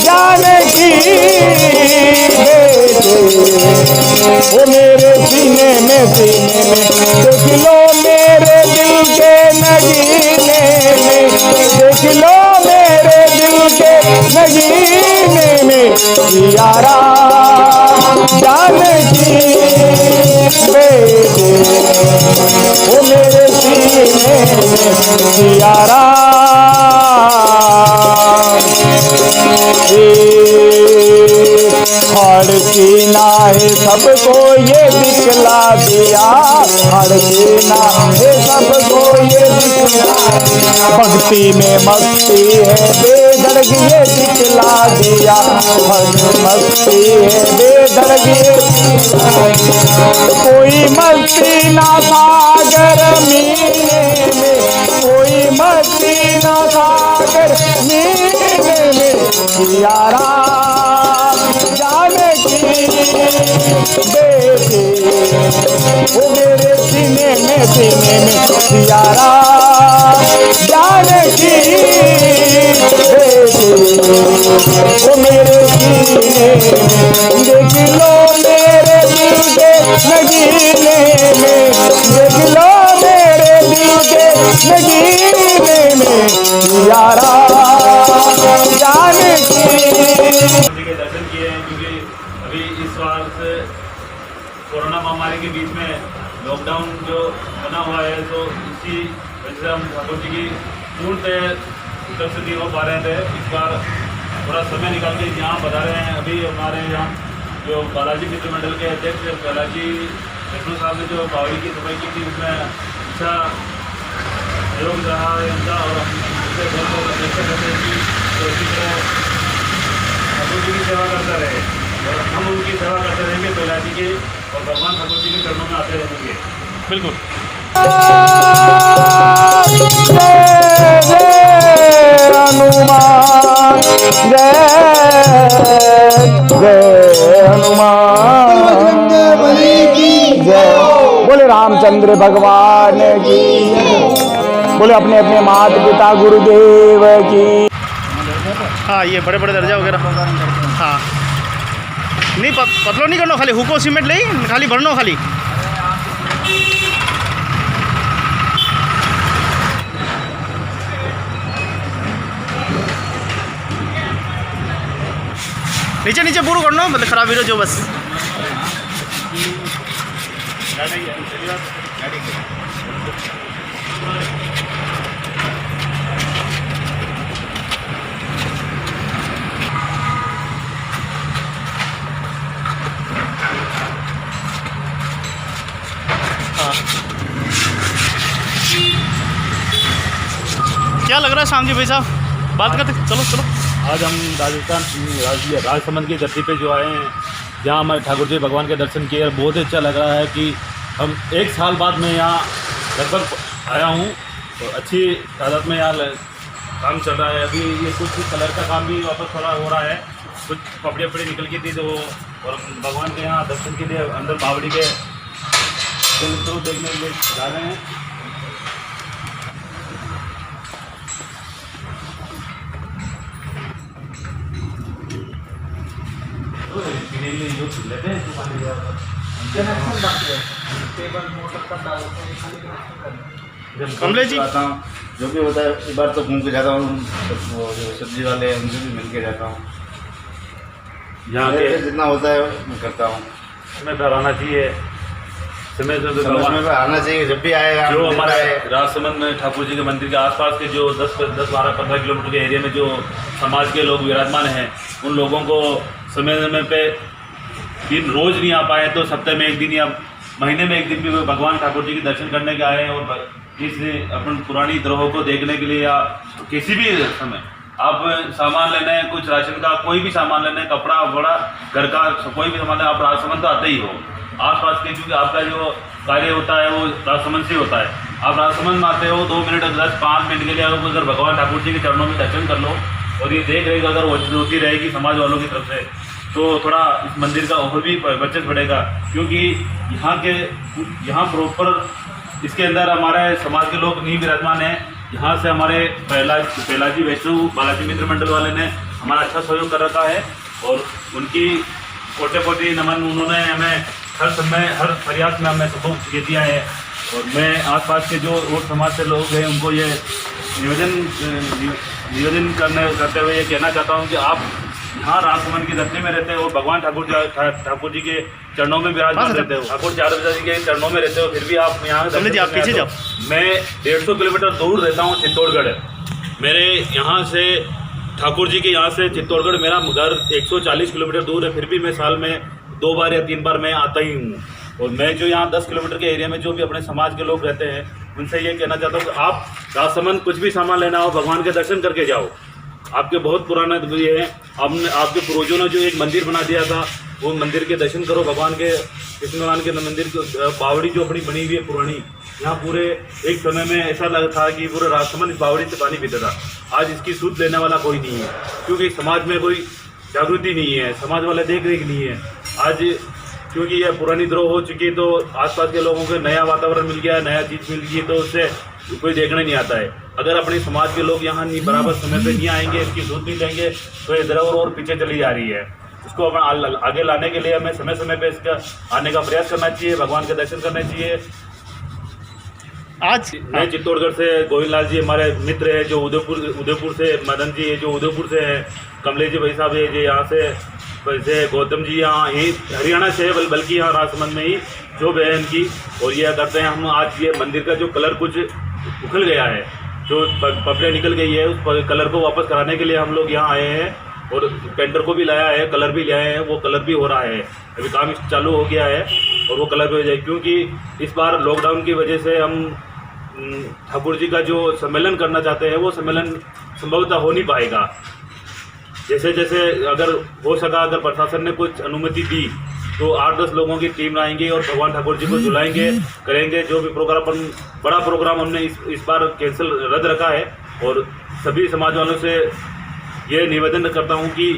जानकी वो मेरे सीने में देख लो मेरे दिल के नगीने में, देख लो मेरे दिल के नगीने में यारा जानकी बेटे वो मेरे सीने में यारा हड़कीना है सबको ये दिखला दिया, हड़कीना है सबको ये दिखला, भक्ति में मस्ती है बेधड़क ये दिखला दिया, मस्ती है बेधड़क ये, कोई मस्ती ना सागर मीने में, कोई मस्ती ना सागर मीने में यारा जानकी बेटी वो मेरे सीने में यारा जानकी बेटी वो मेरे सीने में, देख लो मेरे दिल के नगीने में, देख लो मेरे दिल के नगीने में यारा जानकी के दर्शन किए हैं। क्योंकि अभी इस बार से कोरोना महामारी के बीच में लॉकडाउन जो बना हुआ है, तो इसी वजह से हम ठाकुर जी की पूर्णतः दर्शन नहीं हो पा रहे थे। इस बार थोड़ा समय निकाल के यहाँ बता रहे हैं। अभी हमारे यहाँ जो बालाजी मित्र मंडल के अध्यक्ष बालाजी लखनऊ साहब ने जो बावड़ी की सफाई की थी, उसमें अच्छा सहयोग रहा है उनका, और हम उससे बहुत बहुत अपेक्षा करते हैं कि इसी तरह ठाकुर जी की सेवा करता रहे और हम उनकी सेवा करते रहेंगे बालाजी के, और भगवान ठाकुर जी के चरणों में आते रहेंगे। बिल्कुल। हनुमान जय हनुमान जय, बोले रामचंद्र भगवान की, बोले अपने अपने माता पिता गुरुदेव की। हाँ, ये बड़े बड़े दर्जा वगैरह। हाँ, नहीं पतलो नहीं करना, खाली हुको सीमेंट ले खाली भरनो खाली। नीचे नीचे पूरा करना, मतलब खराब वीडियो जो बस। क्या लग रहा है शाम जी भाई साहब, बात करते चलो चलो। आज हम राजस्थान राजसमंद की धरती पे जो आए हैं, जहाँ हमारे ठाकुर जी भगवान के दर्शन किए, बहुत ही अच्छा लग रहा है कि हम 1 साल बाद मैं यहाँ लगभग आया हूँ, तो अच्छी तादाद में यहाँ काम चल रहा है। अभी ये कुछ कलर का काम भी वापस थोड़ा हो रहा है, कुछ कपड़े वपड़े निकल की थी, तो और भगवान के यहाँ दर्शन के लिए अंदर बावड़ी के तो देखने के लिए जा रहे हैं। कमले जी आता हूँ, जो भी होता है एक बार तो घूम के जाता हूँ, वो जो सब्जी वाले हैं उनसे भी मिल के जाता हूँ। यहाँ के जितना होता है मैं करता हूँ। समय पर आना चाहिए, समय में आना चाहिए। जब भी आए जो हमारे राजसमंद में ठाकुर जी के मंदिर के आसपास के जो 10-12-15 किलोमीटर के एरिया में जो समाज के लोग विराजमान हैं, उन लोगों को समय समय पे दिन रोज़ नहीं आ पाए तो सप्ताह में एक दिन या महीने में एक दिन भी भगवान ठाकुर जी के दर्शन करने के आए हैं, और इस अपन पुरानी धरोहर को देखने के लिए या किसी भी समय आप सामान लेना है, कुछ राशन का कोई भी सामान लेना है, कपड़ा वपड़ा घर का कोई भी सामान, आप राजसमंद तो आते ही हो आसपास के, क्योंकि आपका जो कार्य होता है वो राजसमंद से होता है। आप राजसमंद में आते हो 2 मिनट 10-5 मिनट के लिए आप अगर भगवान ठाकुर जी के चरणों में दर्शन कर लो, और ये देख रहेगा अगर होती रहेगी समाज वालों की तरफ से, तो थोड़ा इस मंदिर का और भी बचत बढ़ेगा। क्योंकि यहाँ प्रॉपर इसके अंदर हमारे समाज के लोग नहीं विराजमान हैं, यहाँ से हमारे पहलाजी वैष्णव बालाजी मित्र मंडल वाले ने हमारा अच्छा सहयोग कर रखा है और उनकी कोटि कोटि नमन। उन्होंने हमें हर समय हर फरियाद में हमें सपोर्ट ये दिया है और मैं आसपास के जो और समाज से लोग हैं उनको ये निवेदन करते हुए ये कहना चाहता हूँ कि आप यहाँ राजसमंद की धरती में रहते हो और भगवान ठाकुर जी के चरणों में विराजमान रहते हो, ठाकुर चारभुजा जी के चरणों में रहते हो, फिर भी आप यहाँ पीछे जाओ। मैं 150 किलोमीटर दूर रहता हूँ चित्तौड़गढ़। मेरे यहाँ से ठाकुर जी के यहाँ से चित्तौड़गढ़ मेरा घर 140 किलोमीटर दूर है, फिर भी मैं साल में 2 बार या 3 बार मैं आता ही हूँ। और मैं जो यहाँ 10 किलोमीटर के एरिया में जो भी अपने समाज के लोग रहते हैं उनसे ये कहना चाहता हूँ कि आप राजसमंद कुछ भी सामान लेना हो भगवान के दर्शन करके जाओ। आपके बहुत पुराना ये है, हमने आपके पूर्वजों ने जो एक मंदिर बना दिया था वो मंदिर के दर्शन करो। भगवान के कृष्ण भगवान के मंदिर की बावड़ी जो अपनी बनी हुई है पुरानी, यहाँ पूरे एक समय में ऐसा लगा था कि पूरे राजसमंद इस बावड़ी से पानी पीता था। आज इसकी सूद लेने वाला कोई नहीं है क्योंकि समाज में कोई जागृति नहीं है, समाज वाले देख रेख नहीं है। आज क्योंकि यह पुरानी द्रोह हो चुकी है तो आसपास के लोगों को नया वातावरण मिल गया, नया चीज़ मिल गई तो उससे कोई देखने नहीं आता है। अगर अपने समाज के लोग यहाँ नहीं बराबर समय पे नहीं आएंगे, इसकी सूद नहीं लेंगे तो ये धरोहर और पीछे चली जा रही है। इसको आगे लाने के लिए हमें समय समय पे इसका आने का प्रयास करना चाहिए, भगवान के दर्शन करने चाहिए। आज मैं चित्तौड़गढ़ से गोविंद लाल जी हमारे मित्र है, जो उदयपुर से मदन जी है जो उदयपुर से है, कमलेश जी भाई साहब है जो यहाँ से, वैसे गौतम जी यहाँ ही हरियाणा से है, बल्कि यहाँ राजसमंद में ही जो बहन की। और यह करते हैं हम आज ये मंदिर का जो कलर कुछ उखल गया है, जो पपड़े निकल गई है, उस कलर को वापस कराने के लिए हम लोग यहाँ आए हैं और पेंटर को भी लाया है, कलर भी लाए हैं, वो कलर भी हो रहा है, अभी काम चालू हो गया है और वो कलर भी हो जाए। क्योंकि इस बार लॉकडाउन की वजह से हम ठाकुर जी का जो सम्मेलन करना चाहते हैं वो सम्मेलन संभवतः हो नहीं पाएगा। जैसे जैसे अगर हो सका, अगर प्रशासन ने कुछ अनुमति दी तो 8-10 लोगों की टीम आएंगे और भगवान ठाकुर जी को झुलाएंगे, करेंगे। जो भी प्रोग्राम बड़ा प्रोग्राम हमने इस बार कैंसिल रद्द रखा है और सभी समाज वालों से ये निवेदन करता हूँ कि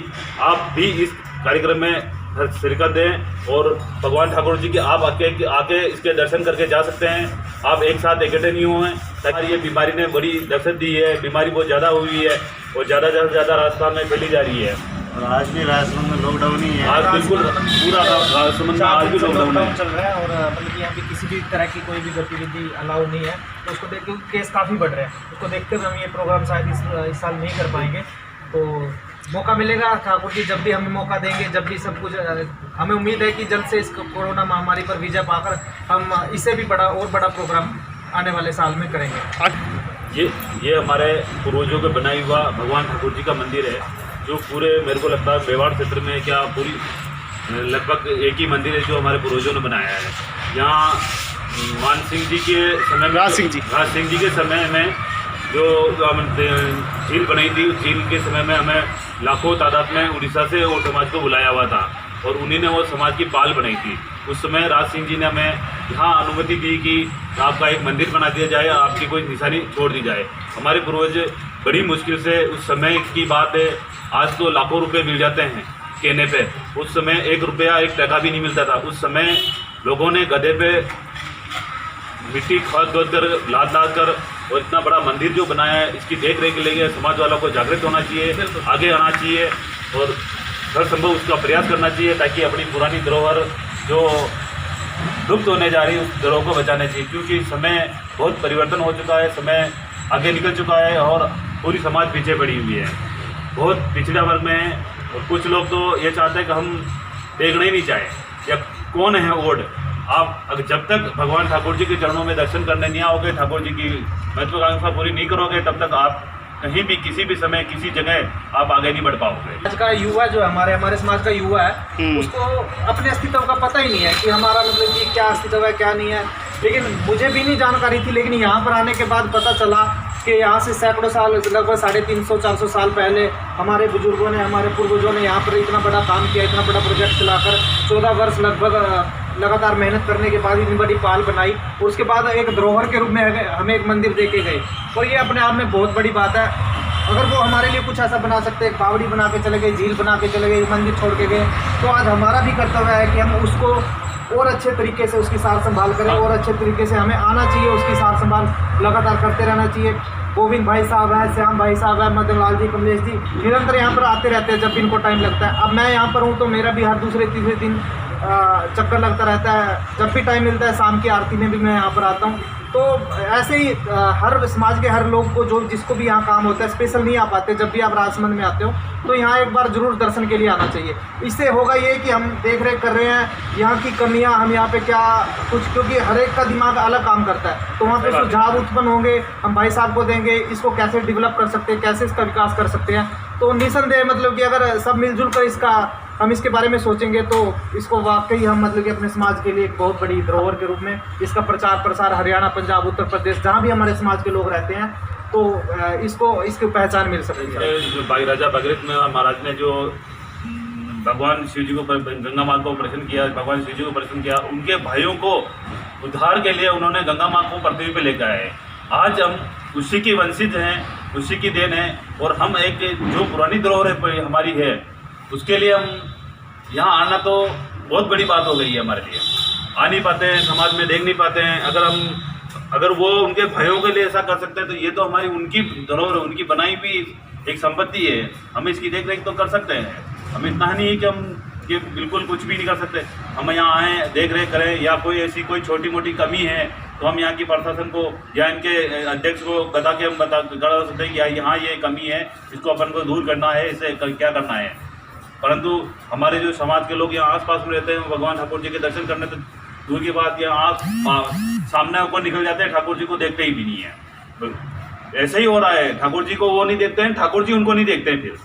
आप भी इस कार्यक्रम में शिरकत दें और भगवान ठाकुर जी के आप आके इसके दर्शन करके जा सकते हैं। आप एक साथ इकट्ठे नहीं हुए ताकि ये बीमारी ने बड़ी दहशत दी है, बीमारी बहुत ज़्यादा हुई है और ज़्यादा से ज़्यादा राजस्थान में फैली जा रही है। और आज भी राजसमंद में लॉकडाउन ही है, आज बिल्कुल पूरा राजसमंद में आज भी लॉकडाउन चल रहा है और मतलब कि यहाँ पे किसी भी तरह की कोई भी गतिविधि अलाउ नहीं है। तो उसको देख के केस काफ़ी बढ़ रहे हैं, उसको देखते हुए हम ये प्रोग्राम शायद इस साल नहीं कर पाएंगे। तो मौका मिलेगा, ठाकुर जी जब भी हमें मौका देंगे, जब भी सब कुछ, हमें उम्मीद है कि जल्द से इस कोरोना महामारी पर विजय पाकर हम इससे भी बड़ा प्रोग्राम आने वाले साल में करेंगे। ये हमारे पूर्वजों के बनाई हुआ भगवान ठाकुर जी का मंदिर है, जो पूरे मेरे को लगता है मेवाड़ क्षेत्र में क्या पूरी लगभग एक ही मंदिर है जो हमारे पूर्वजों ने बनाया है। यहाँ मान सिंह जी के समय में, राज सिंह जी के समय में जो झील बनाई थी, उस झील के समय में हमें लाखों तादाद में उड़ीसा से और समाज को बुलाया हुआ था और उन्हीं ने वो समाज की पाल बनाई थी। उस समय राज सिंह जी ने हमें यहाँ अनुमति दी कि आपका एक मंदिर बना दिया जाए, आपकी कोई निशानी छोड़ दी जाए। हमारे पूर्वज बड़ी मुश्किल से, उस समय की बात है, आज तो लाखों रुपए मिल जाते हैं कहने पे, उस समय 1 रुपया 1 टका भी नहीं मिलता था। उस समय लोगों ने गधे पे मिट्टी खोद कर लाद कर और इतना बड़ा मंदिर जो बनाया है, इसकी देख रेख के लिए समाज वालों को जागृत होना चाहिए, आगे आना चाहिए और हर संभव उसका प्रयास करना चाहिए ताकि अपनी पुरानी धरोहर जो लुप्त होने जा रही है उस धरोहर को बचाना चाहिए। क्योंकि समय बहुत परिवर्तन हो चुका है, समय आगे निकल चुका है और पूरी समाज पीछे पड़ी हुई है, बहुत पिछड़ा वर्ग में है। और कुछ लोग तो ये चाहते हैं कि हम देखना ही नहीं चाहें, या कौन है ओड। आप जब तक भगवान ठाकुर जी के चरणों में दर्शन करने नहीं आओगे, ठाकुर जी की महत्वाकांक्षा पूरी नहीं करोगे, तब तक आप कहीं भी किसी भी समय किसी जगह आप आगे नहीं बढ़ पाओगे। आज का युवा जो है, हमारे समाज का युवा है, उसको अपने अस्तित्व का पता ही नहीं है कि हमारा मतलब कि क्या अस्तित्व है क्या नहीं है। लेकिन मुझे भी नहीं जानकारी थी, लेकिन यहाँ पर आने के बाद पता चला कि यहाँ से सैकड़ों साल, लगभग 350-400 साल पहले हमारे बुजुर्गों ने, हमारे पूर्वजों ने यहाँ पर इतना बड़ा काम किया, इतना बड़ा प्रोजेक्ट चलाकर 14 वर्ष लगभग लगातार मेहनत करने के बाद इतनी बड़ी पाल बनाई और उसके बाद एक धरोहर के रूप में हमें एक मंदिर दे के गए। और ये अपने आप में बहुत बड़ी बात है। अगर वो हमारे लिए कुछ ऐसा बना सकते, एक बावड़ी बना के चले गए, झील बना के चले गए, मंदिर छोड़ के गए, तो आज हमारा भी कर्तव्य है कि हम उसको और अच्छे तरीके से उसकी सार संभाल करें और अच्छे तरीके से हमें आना चाहिए, उसकी सार संभाल लगातार करते रहना चाहिए। गोविंद भाई साहब है, श्याम भाई साहब है, मदन लाल जी, कमलेश जी निरंतर यहाँ पर आते रहते हैं जब भी इनको टाइम लगता है। अब मैं यहाँ पर हूँ तो मेरा भी हर दूसरे तीसरे दिन चक्कर लगता रहता है। जब भी टाइम मिलता है शाम की आरती में भी मैं यहाँ पर आता हूँ। तो ऐसे ही हर समाज के हर लोग को जो जिसको भी यहाँ काम होता है स्पेशल नहीं आ पाते, जब भी आप राजसमंद में आते हो तो यहाँ एक बार ज़रूर दर्शन के लिए आना चाहिए। इससे होगा ये कि हम देख रेख कर रहे हैं यहाँ की कमियाँ, हम यहाँ पे क्या कुछ, क्योंकि हर एक का दिमाग अलग काम करता है तो वहाँ पे सुझाव उत्पन्न होंगे, हम भाई साहब को देंगे, इसको कैसे डेवलप कर सकते हैं, कैसे इसका विकास कर सकते हैं। तो निसंदेह मतलब कि अगर सब मिलजुल कर हम इसके बारे में सोचेंगे तो इसको वाकई हम मतलब कि अपने समाज के लिए एक बहुत बड़ी धरोहर के रूप में इसका प्रचार प्रसार हरियाणा, पंजाब, उत्तर प्रदेश जहाँ भी हमारे समाज के लोग रहते हैं तो इसकी पहचान मिल सकेगी। जो भाई राजा भगीरथ में महाराज ने जो भगवान शिव जी को, गंगा माँ को प्रसन्न किया, भगवान शिव जी को प्रसन्न किया, उनके भाइयों को उद्धार के लिए उन्होंने गंगा माँ को पृथ्वी पे लेकर आए। आज हम उसी की वंशित हैं, उसी की देन है और हम एक जो पुरानी धरोहर हमारी है उसके लिए हम यहाँ आना तो बहुत बड़ी बात हो गई है हमारे लिए। आ नहीं पाते हैं, समाज में देख नहीं पाते हैं। अगर वो उनके भाइयों के लिए ऐसा कर सकते हैं तो ये तो हमारी उनकी धरोहर, उनकी बनाई हुई एक संपत्ति है, हम इसकी देख रेख तो कर सकते हैं। हम इतना नहीं है कि हम ये बिल्कुल कुछ भी नहीं कर सकते। हम यहाँ आएँ, देख रेख करें, या कोई ऐसी कोई छोटी मोटी कमी है तो हम यहाँ की प्रशासन को या इनके अध्यक्ष को बता के हम बता सकते हैं कि यहाँ ये कमी है, इसको अपन को दूर करना है, इससे क्या करना है। परंतु हमारे जो समाज के लोग यहाँ आसपास में रहते हैं भगवान ठाकुर जी के दर्शन करने तो दूर की बात, यहाँ सामने ऊपर निकल जाते हैं, ठाकुर जी को देखते ही भी नहीं है। ऐसे ही हो रहा है, ठाकुर जी को वो नहीं देखते हैं, ठाकुर जी उनको नहीं देखते हैं, फिर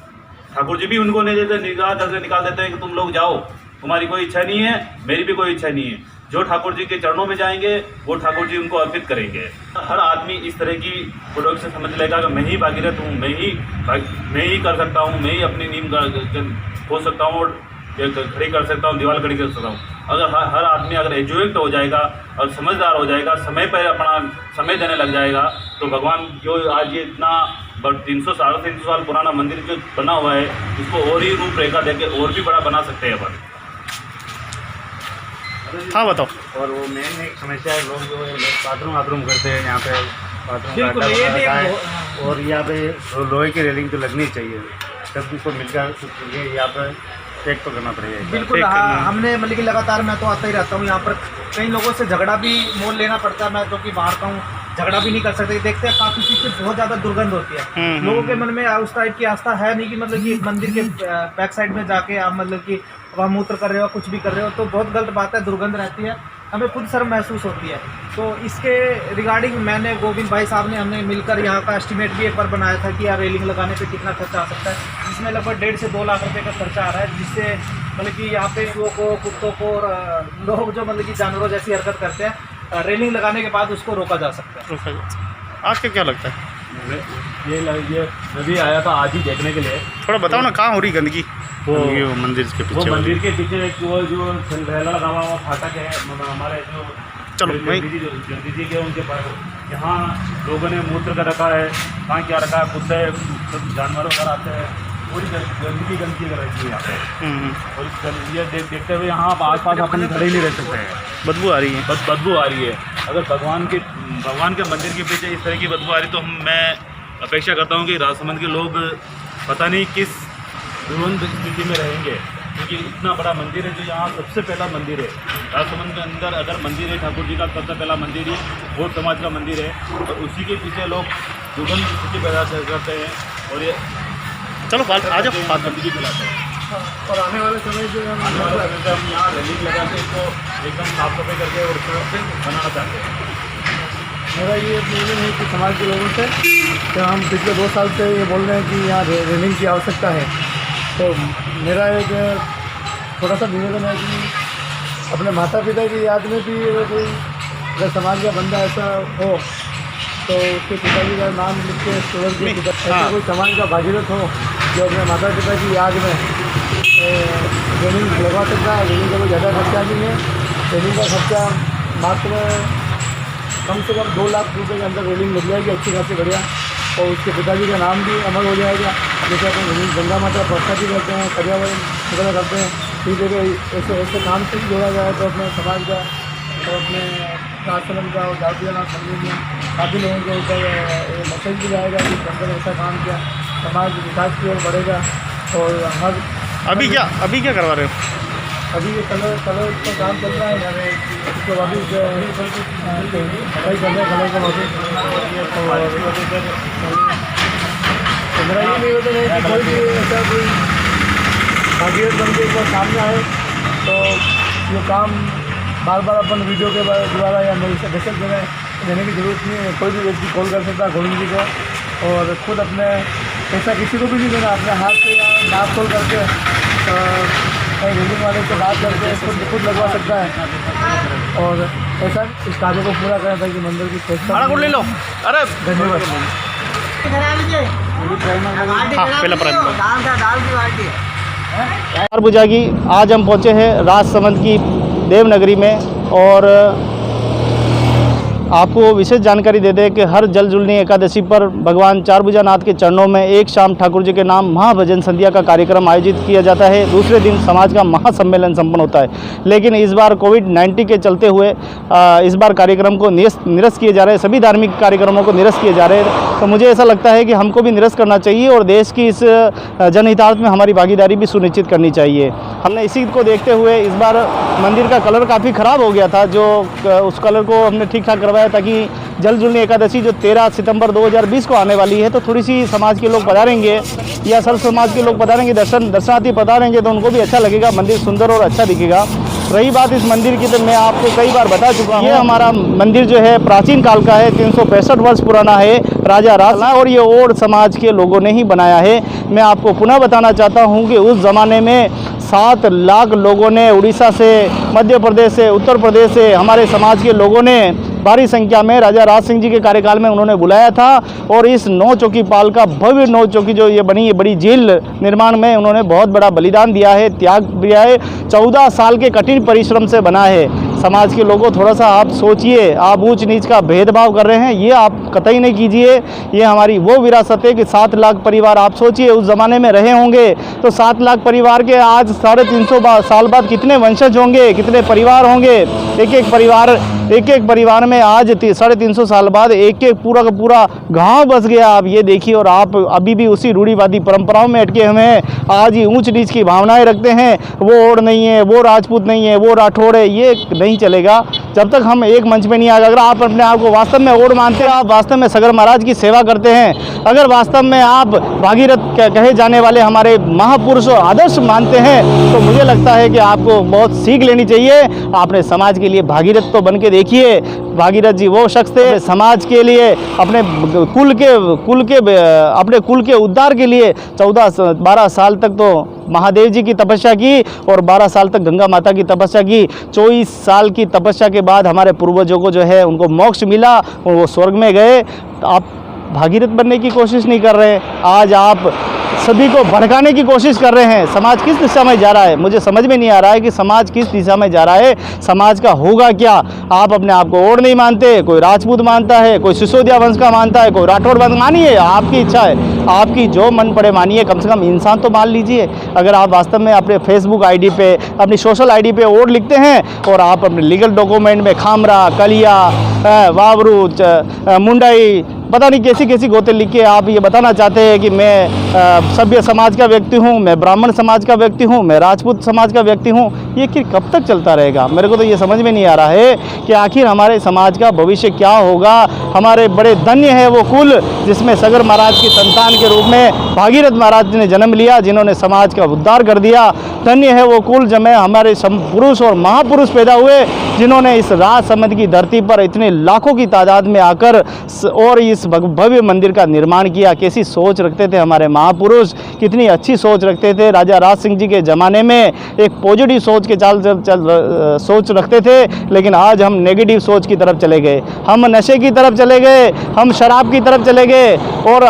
ठाकुर जी भी उनको नहीं देते, निगाह दर से निकाल देते हैं कि तुम लोग जाओ, तुम्हारी कोई इच्छा नहीं है, मेरी भी कोई इच्छा नहीं है। जो ठाकुर जी के चरणों में जाएंगे वो ठाकुर जी उनको अर्पित करेंगे। हर आदमी इस तरह की प्रोडक्ट से समझ लेगा कि मैं ही भागीरथ हूँ, मैं ही कर सकता हूँ, मैं ही अपनी नींव खोल सकता हूँ और खड़ी कर सकता हूँ, दीवार खड़ी कर सकता हूँ। अगर हर आदमी अगर एजुकेट हो जाएगा और समझदार हो जाएगा, समय पर अपना समय देने लग जाएगा तो भगवान जो आज ये इतना 300 साढ़े 300 साल पुराना मंदिर जो बना हुआ है इसको और ही रूपरेखा देके और भी बड़ा बना सकते हैं अपन। हाँ बताओ। और वो मेन एक समस्या है, लोग जो है बाथरूम करते हैं यहाँ पे, बिल्कुल, ये भी एक और यहाँ पे लोहे की रेलिंग तो लगनी चाहिए, सबको मिलकर यहाँ पर चेक तो करना पड़ेगा। बिल्कुल, हमने मतलब कि लगातार मैं तो आता ही रहता हूँ यहाँ पर, कई लोगों से झगड़ा भी मोल लेना पड़ता है। मैं तो कि बाहर का हूँ, झगड़ा भी नहीं कर सकते। देखते हैं काफ़ी चीज़ से बहुत ज़्यादा दुर्गंध होती है, लोगों के मन में उस टाइप की आस्था है नहीं कि मतलब कि मंदिर के बैक साइड में जाके आप मतलब कि वहाँ मूत्र कर रहे हो, कुछ भी कर रहे हो तो बहुत गलत बात है, दुर्गंध रहती है, हमें खुद शर्म महसूस होती है। तो इसके रिगार्डिंग मैंने गोविंद भाई साहब ने हमने मिलकर यहाँ का एस्टीमेट भी एक बार बनाया था कि यार रेलिंग लगाने पे कितना खर्चा आ सकता है, जिसमें लगभग 1.5 से 2 लाख रुपए का खर्चा आ रहा है, जिससे मतलब कि यहाँ पे लोगों को, कुत्तों को और लोग जो मतलब कि जानवरों जैसी हरकत करते हैं, रेलिंग लगाने के बाद उसको रोका जा सकता है। आपको क्या लगता है? ये मैं भी आया था आज ही देखने के लिए। थोड़ा बताओ ना कहाँ हो रही गंदगी? वो मंदिर के पीछे, वो मंदिर के पीछे वो जो लगा हुआ फाटक है हमारे जो चलो जल्दी जी के उनके पास यहाँ लोगों ने मूत्र कर रखा है, कहाँ क्या रखा है, कुत्ते जानवर वगैरह आते हैं, पूरी गंदगी कर रखी है यहाँ पे। और ये देखते हुए यहाँ आस पास अपने खड़े ही नहीं रह सकते हैं, बदबू आ रही है। बदबू आ रही है। अगर भगवान के मंदिर के पीछे इस तरह की बदबू आ रही तो मैं अपेक्षा करता हूँ कि राजसमंद के लोग पता नहीं किस दुर्गंध स्थिति में रहेंगे, क्योंकि इतना बड़ा मंदिर है जो यहाँ सबसे पहला मंदिर है राजसमंद के अंदर। अगर मंदिर है ठाकुर जी का सबसे पहला मंदिर ही गौड़ समाज का मंदिर है, और उसी के पीछे लोग दुर्गंध स्थिति पैदा करते हैं और ये चलो आ जाओ, गंदगी फैलाते हैं। और आने वाले समय जो हम यहाँ रेलिंग लगा के इसको एकदम साफ सफाई करके और बनाना चाहते हैं। मेरा ये निवेदन है कि समाज के लोगों से कि हम पिछले 2 साल से ये बोल रहे हैं कि यहाँ रेलिंग की आवश्यकता है, तो मेरा एक छोटा सा निवेदन है कि अपने माता पिता की याद में भी कोई अगर समाज का बंदा ऐसा हो तो उसके पिताजी का नाम लिख के स्टोर के ऐसा कोई समाज का भागीरथ हो जो अपने माता पिता की याद में रेलिंग लगवा सकता है। रेलिंग का कोई ज़्यादा खर्चा नहीं है, रेलिंग का खर्चा मात्र कम से कम 2 लाख रुपए के अंदर रेलिंग लग जाएगी अच्छी खासी बढ़िया, और उसके पिताजी का नाम भी अमर हो जाएगा। जैसे अपन गंगा माता प्रसाद भी करते हैं, पर्यावरण वगैरह करते हैं, ठीक है, ऐसे काम से जोड़ा जाए तो अपने समाज का और अपने राजसमंद का और दाऊदीनाथ मंदिर में काफ़ी लोगों के ऊपर मैसेज भी जाएगा कि बंदर ऐसा काम किया, समाज विकास की ओर बढ़ेगा। और हर अभी क्या करवा रहे हो? अभी ये कलर का काम चल रहा है, उसको अभी सही कर रहे हैं कलर को वापस। तो मेरा ये नहीं होता है कि कोई भी ऐसा कोई भागीरथ बन के एक बार सामने आए तो ये काम बार बार अपन वीडियो के द्वारा या मैसेज देने की ज़रूरत नहीं है। कोई भी व्यक्ति कॉल कर सकता है गोविंद जी को और खुद अपने पैसा किसी को भी नहीं देना, अपने हाथ से या नाप तोल करके कहीं बिल्डिंग वाले से बात करके खुद लगवा सकता है और ऐसा इस कार्य को पूरा करना ताकि मंदिर की स्वच्छता। ले लो। अरे धन्यवाद। पहला प्रयत्न चार बुझागी। आज हम पहुँचे हैं राजसमंद की देवनगरी में और आपको विशेष जानकारी दे दें कि हर जल जुलनी एकादशी पर भगवान चारभुजानाथ के चरणों में एक शाम ठाकुर जी के नाम महाभजन संध्या का कार्यक्रम आयोजित किया जाता है। दूसरे दिन समाज का महासम्मेलन संपन्न होता है। लेकिन इस बार कोविड-19 के चलते हुए इस बार कार्यक्रम को निरस्त किए जा रहे हैं, सभी धार्मिक कार्यक्रमों को निरस्त किए जा रहे हैं। तो मुझे ऐसा लगता है कि हमको भी निरस्त करना चाहिए और देश की इस जनहितार्थ में हमारी भागीदारी भी सुनिश्चित करनी चाहिए। हमने इसी को देखते हुए इस बार मंदिर का कलर काफ़ी ख़राब हो गया था, जो उस कलर को हमने ठीक ठाक करवाया ताकि जल जुलनी एकादशी जो 13 सितंबर 2020 को आने वाली है तो थोड़ी सी समाज के लोग पधारेंगे या सर्व समाज के लोग पधारेंगे, दर्शनार्थी पधारेंगे तो उनको भी अच्छा लगेगा, मंदिर सुंदर और अच्छा दिखेगा। रही बात इस मंदिर की तो मैं आपको कई बार बता चुका हूँ, ये हमारा मंदिर जो है प्राचीन काल का है, 365 वर्ष पुराना है, राजा राज और ये और समाज के लोगों ने ही बनाया है। मैं आपको पुनः बताना चाहता हूँ कि उस ज़माने में 7 लाख लोगों ने उड़ीसा से, मध्य प्रदेश से, उत्तर प्रदेश से हमारे समाज के लोगों ने भारी संख्या में राजा राज सिंह जी के कार्यकाल में उन्होंने बुलाया था और इस 9 चौकी पाल का भव्य 9 चौकी जो ये बनी है बड़ी झील निर्माण में उन्होंने बहुत बड़ा बलिदान दिया है, त्याग दिया है। 14 साल के कठिन परिश्रम से बना है। समाज के लोगों थोड़ा सा आप सोचिए, आप ऊंच नीच का भेदभाव कर रहे हैं, ये आप कतई नहीं कीजिए। ये हमारी वो विरासत है कि 7 लाख परिवार, आप सोचिए उस ज़माने में रहे होंगे तो 7 लाख परिवार के आज 350 साल बाद कितने वंशज होंगे, कितने परिवार होंगे। एक एक परिवार में आज 350 साल बाद एक पूरा का पूरा गांव बस गया। आप ये देखिए और आप अभी भी उसी रूढ़िवादी परंपराओं में अटके हुए हैं। आज ही ऊंच नीच की भावनाएं रखते हैं, वो ओढ़ नहीं है, वो राजपूत नहीं है, वो राठौड़ है, ये नहीं चलेगा जब तक हम एक मंच पे नहीं आएगा। अगर आप अपने आप को वास्तव में ओढ़ मानते हैं, आप वास्तव में सगर महाराज की सेवा करते हैं, अगर वास्तव में आप भागीरथ कहे जाने वाले हमारे महापुरुष और आदर्श मानते हैं तो मुझे लगता है कि आपको बहुत सीख लेनी चाहिए। आपने समाज के लिए भागीरथ तो बन के देखिए। भागीरथ जी वो शख्स थे समाज के लिए, अपने कुल के उद्धार के लिए 12 साल तक तो महादेव जी की तपस्या की और 12 साल तक गंगा माता की तपस्या की। 24 साल की तपस्या के बाद हमारे पूर्वजों को जो है उनको मोक्ष मिला और वो स्वर्ग में गए। आप भागीरथ बनने की कोशिश नहीं कर रहे, आज आप सभी को भड़काने की कोशिश कर रहे हैं। समाज किस दिशा में जा रहा है, मुझे समझ में नहीं आ रहा है कि समाज किस दिशा में जा रहा है, समाज का होगा क्या। आप अपने आप को ओढ़ नहीं मानते, कोई राजपूत मानता है, कोई सिसोदिया वंश का मानता है, कोई राठौड़ वंश। मानिए, आपकी इच्छा है, आपकी जो मन पड़े मानिए, कम से कम इंसान तो मान लीजिए। अगर आप वास्तव में अपने फेसबुक आईडी पे, अपनी सोशल आईडी पे ओढ़ लिखते हैं और आप अपने लीगल डॉक्यूमेंट में खामरा, कलिया, वावरू, मुंडई, पता नहीं कैसी कैसी गोते लिख के आप ये बताना चाहते हैं कि मैं सभ्य समाज का व्यक्ति हूँ, मैं ब्राह्मण समाज का व्यक्ति हूँ, मैं राजपूत समाज का व्यक्ति हूँ, ये कि कब तक चलता रहेगा। मेरे को तो ये समझ में नहीं आ रहा है कि आखिर हमारे समाज का भविष्य क्या होगा। हमारे बड़े धन्य है वो कुल जिसमें सगर महाराज की संतान के रूप में भागीरथ महाराज ने जन्म लिया, जिन्होंने समाज का उद्धार कर दिया। धन्य है वो कुल जिसमें हमारे पुरुष और महापुरुष पैदा हुए, जिन्होंने इस राजसमंद की धरती पर इतने लाखों की तादाद में आकर और इस भव्य मंदिर का निर्माण किया। कैसी सोच रखते थे हमारे महापुरुष, कितनी अच्छी सोच रखते थे। राजा राज सिंह जी के ज़माने में एक पॉजिटिव सोच के सोच रखते थे, लेकिन आज हम नेगेटिव सोच की तरफ चले गए, हम नशे की तरफ चले गए, हम शराब की तरफ चले गए और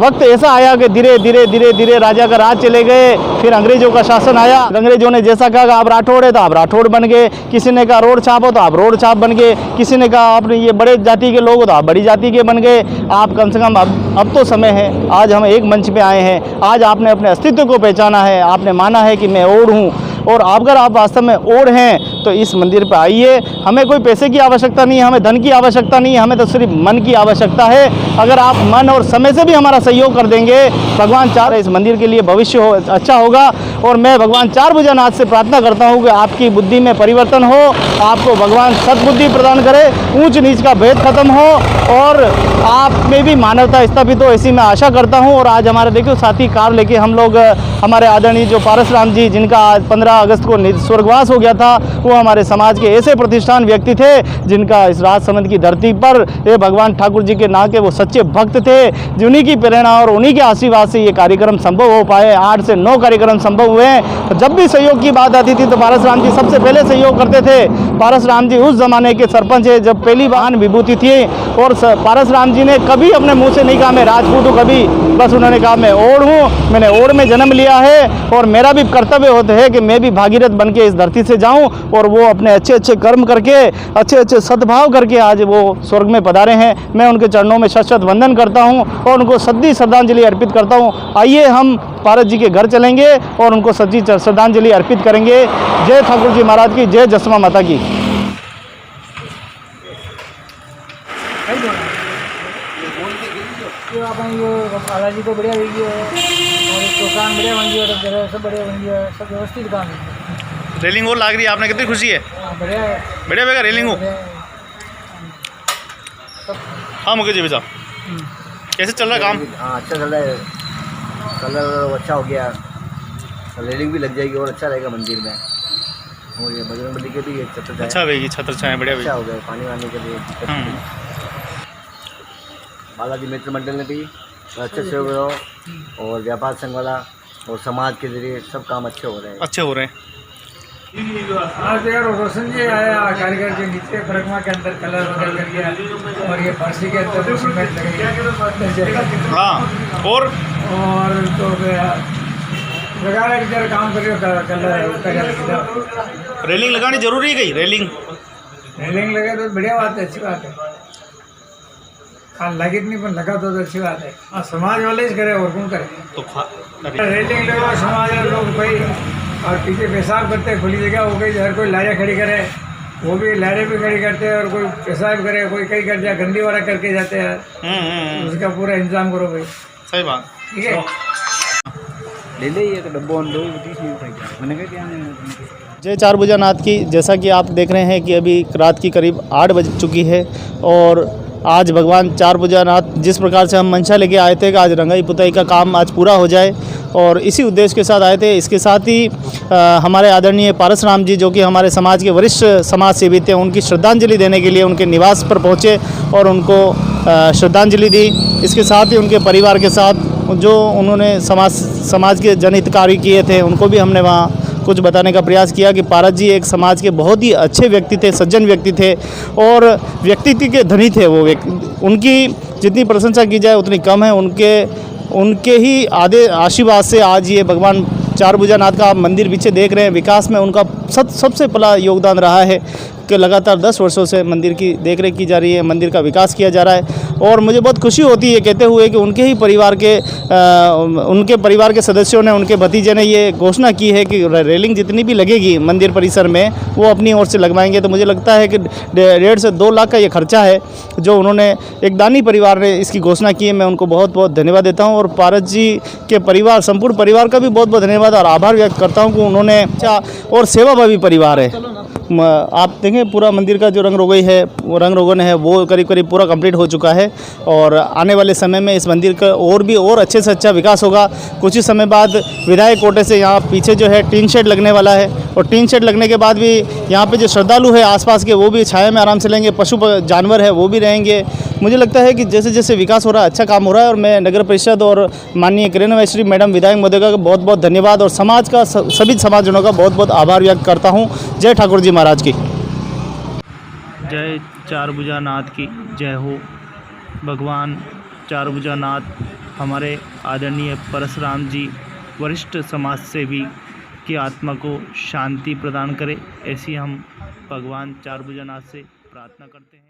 वक्त ऐसा आया कि धीरे धीरे धीरे धीरे राजा का राज चले गए। फिर अंग्रेजों का शासन आया, अंग्रेजों ने जैसा कहा आप राठौड़ है तो आप राठौड़ बन गए, किसी ने कहा रोड छाप हो तो आप रोड छाप बन गए, किसी ने कहा आपने ये बड़े जाति के लोग हो तो आप बड़ी जाति के बन गए। आप कम से कम अब तो समय है, आज हम एक मंच पे आए हैं, आज आपने अपने अस्तित्व को पहचाना है, आपने माना है कि मैं ओढ़ हूँ और अगर आप वास्तव में ओढ़ हैं तो इस मंदिर पर आइए। हमें कोई पैसे की आवश्यकता नहीं है, हमें धन की आवश्यकता नहीं है, हमें तो सिर्फ मन की आवश्यकता है। अगर आप मन और समय से भी हमारा सहयोग कर देंगे, भगवान चार इस मंदिर के लिए भविष्य अच्छा होगा। और मैं भगवान चार भुजानाथ से प्रार्थना करता हूँ कि आपकी बुद्धि में परिवर्तन हो, आपको भगवान सद्बुद्धि प्रदान करे, ऊंच नीच का भेद खत्म हो और आप में भी मानवता स्थापित हो, ऐसी मैं आशा करता हूँ। और आज हमारे देखो साथी कार लेके हम लोग हमारे आदरणीय जो पारसराम जी, जिनका आज 15 अगस्त को स्वर्गवास हो गया था, वो हमारे समाज के ऐसे प्रतिष्ठान व्यक्ति थे जिनका इस राजसमंद की धरती पर ये भगवान ठाकुर जी के नाम के वो सच्चे भक्त थे। जिन्हीं की प्रेरणा और उन्हीं के आशीर्वाद से ये कार्यक्रम संभव हो पाए। 8 से 9 कार्यक्रम संभव हुए हैं। जब भी सहयोग की बात आती थी तो पारसराम जी सबसे पहले सहयोग करते थे। पारसराम जी उस जमाने के सरपंच है जब पहली बार विभूति थी और पारसराम जी ने कभी अपने मुंह से नहीं कहा मैं राजपूत हूँ, कभी बस उन्होंने कहा मैं ओढ़ हूँ, मैंने ओढ़ में जन्म लिया है और मेरा भी कर्तव्य होता है कि मैं भी भागीरथ बन के इस धरती से जाऊँ। और वो अपने अच्छे अच्छे कर्म करके, अच्छे अच्छे सद्भाव करके आज वो स्वर्ग में पधारे हैं। मैं उनके चरणों में शत वंदन करता हूँ और उनको सच्ची श्रद्धांजलि अर्पित करता हूँ। आइए हम पारस जी के घर चलेंगे और उनको सच्ची श्रद्धांजलि अर्पित करेंगे। जय ठाकुर जी महाराज की, जय जसमा माता की। बालाजी को बढ़िया बन गया और दुकान बढ़िया बन गया, जगह सब बढ़िया बन गया, सब व्यवस्थित काम है। रेलिंग और लाग रही है, आपने कितनी खुशी है? बढ़िया है, बढ़िया बेगा रेलिंग हो। बढ़िया है। हाँ मुकेश जी साहब, कैसे चल रहा है काम? हाँ अच्छा चल रहा है, कलर अच्छा हो गया, रेलिंग भी लग जाएगी और अच्छा रहेगा मंदिर में। और ये बजरंगबली के भी छत्र अच्छा होगी, छत्र छाया बढ़िया अच्छा हो गया, पानी वानी के लिए दिक्कत नहीं है। बालाजी मित्र मंडल ने भी अच्छे से हो गया और व्यापार संघ वाला और समाज के जरिए सब काम अच्छे हो रहे हैं। अच्छे हो रहे हैं। आज यार रोशन जी आया कारीगर के नीचे परिक्रमा के अंदर कलर वगैरह कर गया और ये फांसी के अंदर सीमेंट लगेगा। हाँ और तो लगाया कि जरा काम करियो कलर रेलिंग लगानी जरूरी है गई? रेलिंग लगे तो बढ़िया बात है, अच्छी बात है। हाँ लगे नहीं पर लगा तो अच्छी बात है। हाँ समाज वाले ही करे और कौन करे तो रेलिंग लगा समाज वाले लोग भाई और पीछे पेशाब करते हैं, खुली जगह हो गई, हर कोई लारियाँ खड़ी करे, वो भी लारे भी खड़ी करते हैं और कोई पेशाब करे, कोई कहीं कर जाए गंदी वाला करके जाते हैं। उसका पूरा इंतजाम करो भाई। सही बात, ठीक है। ले ले ये डब्बो मैंने कहा क्या जय चार भुजानाथ की। जैसा कि आप देख रहे हैं कि अभी रात की करीब 8 बज चुकी है और आज भगवान चार भुजानाथ जिस प्रकार से हम मंशा लेके आए थे कि आज रंगाई पुताई का काम आज पूरा हो जाए और इसी उद्देश्य के साथ आए थे। इसके साथ ही हमारे आदरणीय पारसराम जी जो कि हमारे समाज के वरिष्ठ समाज सेवी थे, उनकी श्रद्धांजलि देने के लिए उनके निवास पर पहुँचे और उनको श्रद्धांजलि दी। इसके साथ ही उनके परिवार के साथ जो उन्होंने समाज के जनहितकारी किए थे उनको भी हमने वहाँ कुछ बताने का प्रयास किया कि पारस जी एक समाज के बहुत ही अच्छे व्यक्ति थे, सज्जन व्यक्ति थे और व्यक्तित्व के धनी थे। वो उनकी जितनी प्रशंसा की जाए उतनी कम है। उनके ही आधे आशीर्वाद से आज ये भगवान चार भुजानाथ का आप मंदिर पीछे देख रहे हैं, विकास में उनका सबसे बड़ा योगदान रहा है कि लगातार 10 वर्षों से मंदिर की देखरेख की जा रही है, मंदिर का विकास किया जा रहा है। और मुझे बहुत खुशी होती है कहते हुए कि उनके परिवार के सदस्यों ने, उनके भतीजे ने ये घोषणा की है कि रेलिंग जितनी भी लगेगी मंदिर परिसर में वो अपनी ओर से लगवाएंगे। तो मुझे लगता है कि 1.5 से 2 लाख का ये खर्चा है जो उन्होंने, एक दानी परिवार ने इसकी घोषणा की है। मैं उनको बहुत बहुत धन्यवाद देता हूँ और पारस जी के परिवार, संपूर्ण परिवार का भी बहुत बहुत धन्यवाद और आभार व्यक्त करता हूँ कि उन्होंने अच्छा और सेवाभावी परिवार है। आप देखें पूरा मंदिर का जो रंग रोगन है, वो रंग रोगन है वो करीब करीब पूरा कंप्लीट हो चुका है और आने वाले समय में इस मंदिर का और अच्छे से अच्छा विकास होगा। कुछ ही समय बाद विधायक कोटे से यहाँ पीछे जो है टीन शेड लगने वाला है और टीन शेड लगने के बाद भी यहाँ पे जो श्रद्धालु है आसपास के वो भी छाया में आराम से लेंगे, पशु जानवर है वो भी रहेंगे। मुझे लगता है कि जैसे जैसे विकास हो रहा है, अच्छा काम हो रहा है और मैं नगर परिषद और माननीय किरण वैश्री मैडम विधायक महोदय का बहुत बहुत धन्यवाद और समाज का सभी समाजजनों का बहुत बहुत आभार व्यक्त करता हूँ। जय ठाकुर जी महाराज की जय। चार भुजानाथ की जय हो। भगवान चार भुजानाथ हमारे आदरणीय परशुराम जी वरिष्ठ समाज सेवी की आत्मा को शांति प्रदान करे, ऐसी हम भगवान चार भुजानाथ से प्रार्थना करते हैं।